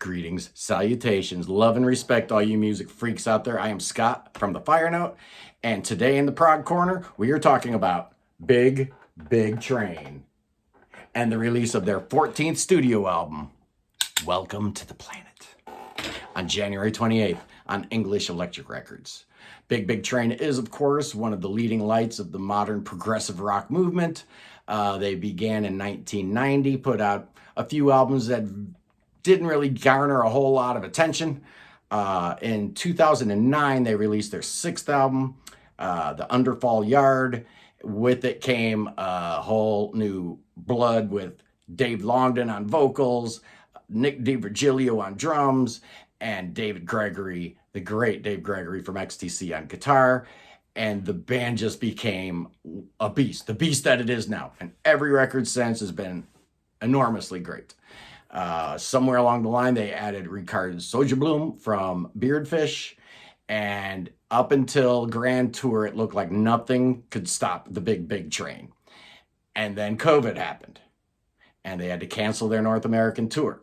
Greetings, salutations, love and respect all you music freaks out there. I am Scott from the Fire Note, and today in the Prog Corner, we are talking about Big Big Train and the release of their 14th studio album, Welcome to the Planet, on January 28th on English Electric Records. Big Big Train is, of course, one of the leading lights of the modern progressive rock movement. They began in 1990, put out a few albums that didn't really garner a whole lot of attention. In 2009, they released their sixth album, The Underfall Yard. With it came a whole new blood with Dave Longden on vocals, Nick DiVirgilio on drums, and David Gregory, the great Dave Gregory from XTC on guitar. And the band just became a beast, the beast that it is now. And every record since has been enormously great. Somewhere along the line, they added Ricard Sojablum from Beardfish, and up until Grand Tour, it looked like nothing could stop the Big Big Train. And then COVID happened, and they had to cancel their North American tour.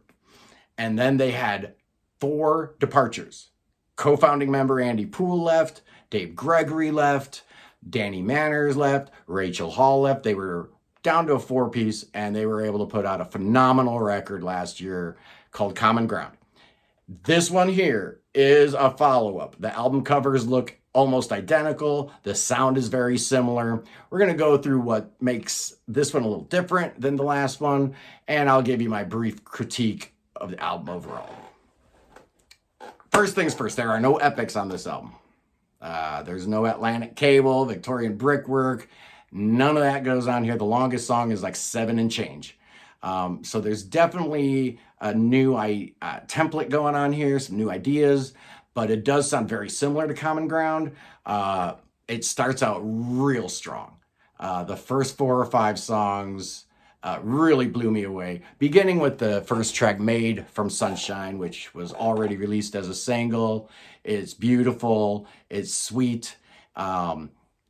And then they had 4 departures. Co-founding member Andy Poole left, Dave Gregory left, Danny Manners left, Rachel Hall left. They were down to a 4-piece, and they were able to put out a phenomenal record last year called Common Ground. This one here is a follow-up. The album covers look almost identical. The sound is very similar. We're going to go through what makes this one a little different than the last one, and I'll give you my brief critique of the album overall. First things first, there are no epics on this album. There's no Atlantic Cable, Victorian Brickwork. None of that goes on here. The longest song is like 7 and change. So there's definitely a new template going on here, some new ideas, but it does sound very similar to Common Ground. It starts out real strong. The first 4 or 5 songs really blew me away, beginning with the first track, Made from Sunshine, which was already released as a single. It's beautiful, it's sweet.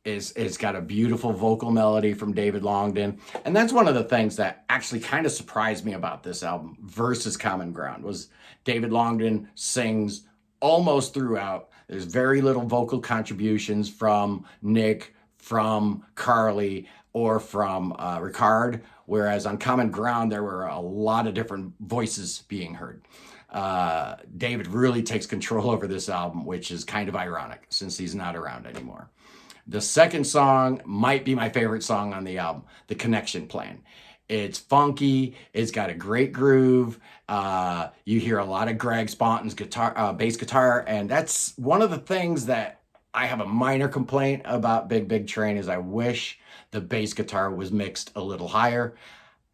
It's got a beautiful vocal melody from David Longden. And that's one of the things that actually kind of surprised me about this album versus Common Ground, was David Longden sings almost throughout. There's very little vocal contributions from Nick, from Carly, or from Ricard, whereas on Common Ground, there were a lot of different voices being heard. David really takes control over this album, which is kind of ironic since he's not around anymore. The second song might be my favorite song on the album, The Connection Plan. It's funky, it's got a great groove. You hear a lot of Greg Sponton's guitar, bass guitar, and that's one of the things that I have a minor complaint about Big Big Train is I wish the bass guitar was mixed a little higher.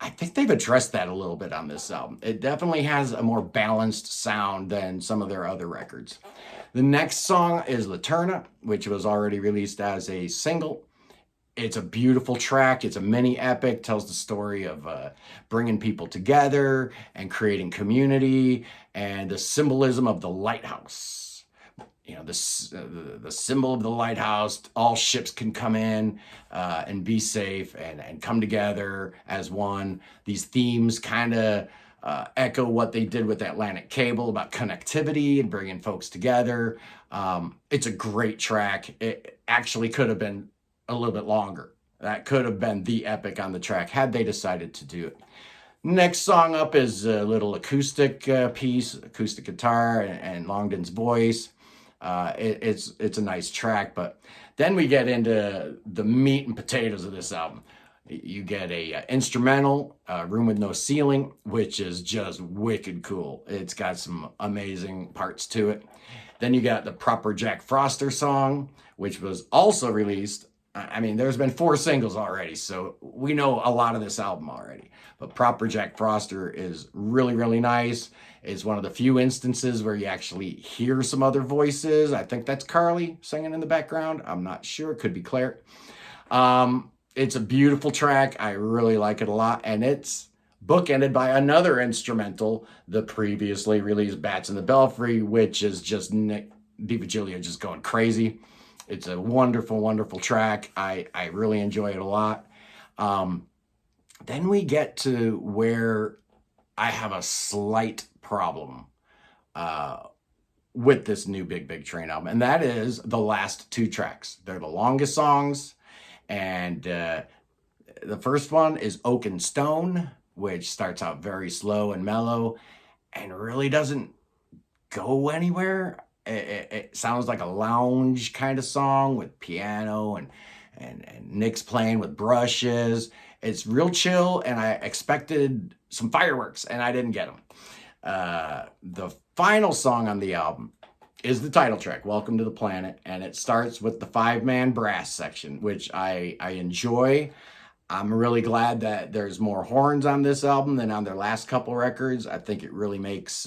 I think they've addressed that a little bit on this album. It definitely has a more balanced sound than some of their other records. The next song is Turnip, which was already released as a single. It's a beautiful track. It's a mini epic, tells the story of bringing people together and creating community and the symbolism of the lighthouse. You know, the symbol of the lighthouse, all ships can come in and be safe and come together as one. These themes kind of echo what they did with Atlantic Cable about connectivity and bringing folks together. It's a great track. It actually could have been a little bit longer. That could have been the epic on the track had they decided to do it. Next song up is a little acoustic piece, acoustic guitar and Longden's voice. It's a nice track, but then we get into the meat and potatoes of this album. You get a instrumental, Room with No Ceiling, which is just wicked cool. It's got some amazing parts to it. Then you got the Proper Jack Froster song, which was also released. I mean, there's been 4 singles already, so we know a lot of this album already. But Proper Jack Froster is really, really nice. It's one of the few instances where you actually hear some other voices. I think that's Carly singing in the background. I'm not sure. It could be Claire. It's a beautiful track. I really like it a lot. And it's bookended by another instrumental, the previously released Bats in the Belfry, which is just Nick DiVirgilio just going crazy. It's a wonderful, wonderful track. I really enjoy it a lot. Then we get to where I have a slight problem with this new Big Big Train album, and that is the last two tracks. They're the longest songs, and the first one is Oak and Stone, which starts out very slow and mellow and really doesn't go anywhere. It sounds like a lounge kind of song with piano and Nick's playing with brushes. It's real chill, and I expected some fireworks, and I didn't get them. The final song on the album is the title track, Welcome to the Planet, and it starts with the 5-man brass section, which I enjoy. I'm really glad that there's more horns on this album than on their last couple records. I think it really makes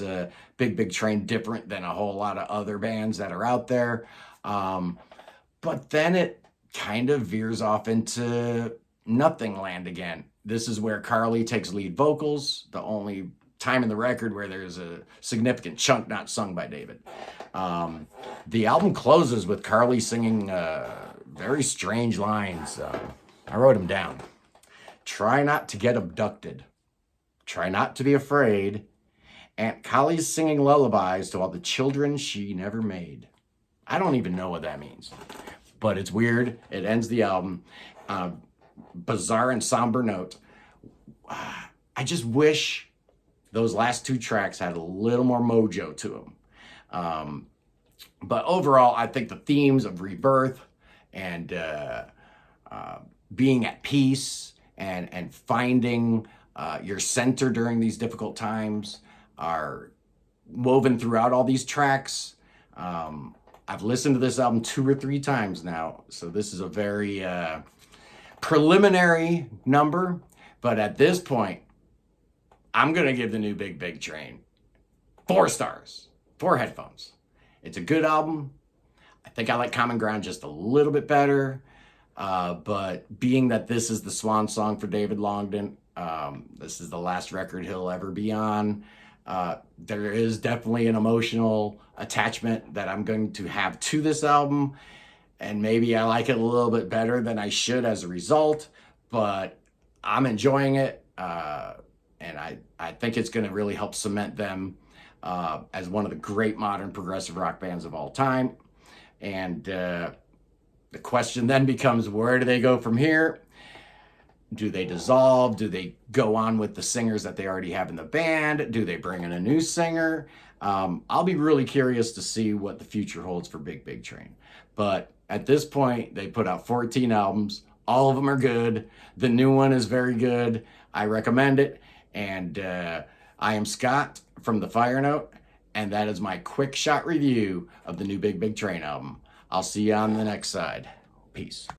Big Big Train different than a whole lot of other bands that are out there. But then it kind of veers off into nothing land again. This is where Carly takes lead vocals, the only time in the record where there's a significant chunk not sung by David. The album closes with Carly singing very strange lines. I wrote them down. Try not to get abducted. Try not to be afraid. Aunt Collie's singing lullabies to all the children she never made. I don't even know what that means, but it's weird. It ends the album. Bizarre and somber note. I just wish those last two tracks had a little more mojo to them. But overall, I think the themes of rebirth and being at peace and finding your center during these difficult times are woven throughout all these tracks. I've listened to this album 2 or 3 times now, so this is a very preliminary number, but at this point, I'm going to give the new Big Big Train 4 stars, 4 headphones. It's a good album. I think I like Common Ground just a little bit better. But being that this is the swan song for David Longdon, this is the last record he'll ever be on, there is definitely an emotional attachment that I'm going to have to this album, and maybe I like it a little bit better than I should as a result, but I'm enjoying it, and I think it's going to really help cement them as one of the great modern progressive rock bands of all time. And the question then becomes, where do they go from here? Do they dissolve? Do they go on with the singers that they already have in the band? Do they bring in a new singer? I'll be really curious to see what the future holds for Big Big Train. But at this point, they put out 14 albums. All of them are good. The new one is very good. I recommend it. And I am Scott from The Fire Note, and that is my quick shot review of the new Big Big Train album. I'll see you on the next side. Peace.